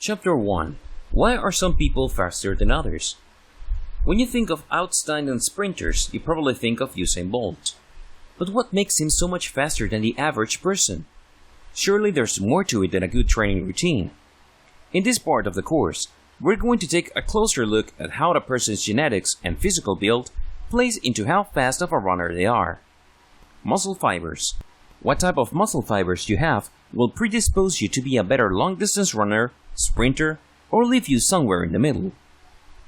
Chapter 1. Why are some people faster than others? When you think of outstanding sprinters, you probably think of Usain Bolt. But what makes him so much faster than the average person? Surely there's more to it than a good training routine. In this part of the course, we're going to take a closer look at how a person's genetics and physical build plays into how fast of a runner they are. Muscle fibers. What type of muscle fibers you have will predispose you to be a better long-distance runner, sprinter, or leave you somewhere in the middle.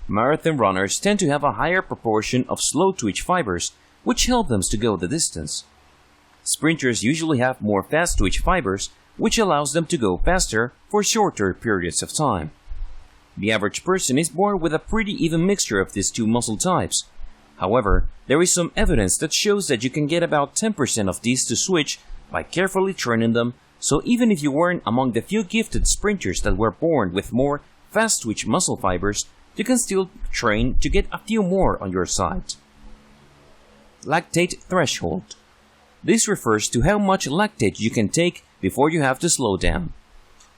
Marathon runners tend to have a higher proportion of slow-twitch fibers, which help them to go the distance. Sprinters usually have more fast-twitch fibers, which allows them to go faster for shorter periods of time. The average person is born with a pretty even mixture of these two muscle types. However, there is some evidence that shows that you can get about 10% of these to switch by carefully training them, so even if you weren't among the few gifted sprinters that were born with more fast-twitch muscle fibers, you can still train to get a few more on your side. Lactate threshold. This refers to how much lactate you can take before you have to slow down.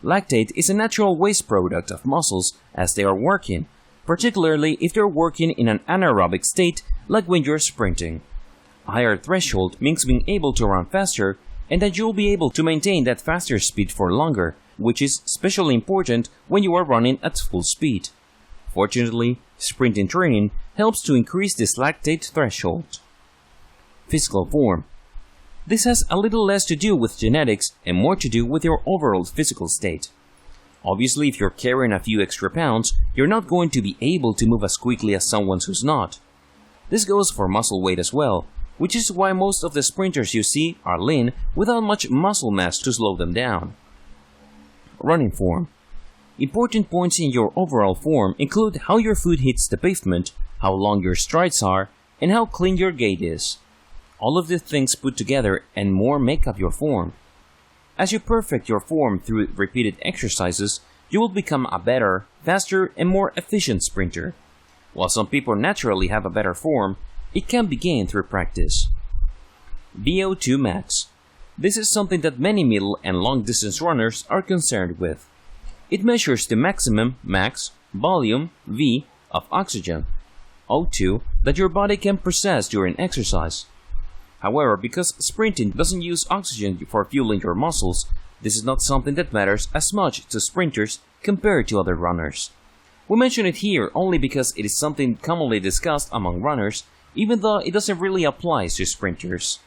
Lactate is a natural waste product of muscles as they are working, particularly if they're working in an anaerobic state like when you're sprinting. A higher threshold means being able to run faster and that you'll be able to maintain that faster speed for longer, which is especially important when you are running at full speed. Fortunately, sprinting training helps to increase this lactate threshold. Physical form. This has a little less to do with genetics and more to do with your overall physical state. Obviously, if you're carrying a few extra pounds, you're not going to be able to move as quickly as someone who's not. This goes for muscle weight as well, which is why most of the sprinters you see are lean without much muscle mass to slow them down. Running form. Important points in your overall form include how your foot hits the pavement, how long your strides are, and how clean your gait is. All of these things put together and more make up your form. As you perfect your form through repeated exercises, you will become a better, faster, and more efficient sprinter. While some people naturally have a better form, it can be gained through practice. VO2 max. This is something that many middle and long-distance runners are concerned with. It measures the maximum, max, volume, V, of oxygen, O2, that your body can process during exercise. However, because sprinting doesn't use oxygen for fueling your muscles, this is not something that matters as much to sprinters compared to other runners. We mention it here only because it is something commonly discussed among runners, even though it doesn't really apply to sprinters.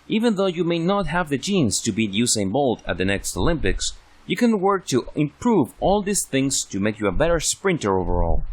Even though you may not have the genes to beat Usain Bolt at the next Olympics, you can work to improve all these things to make you a better sprinter overall.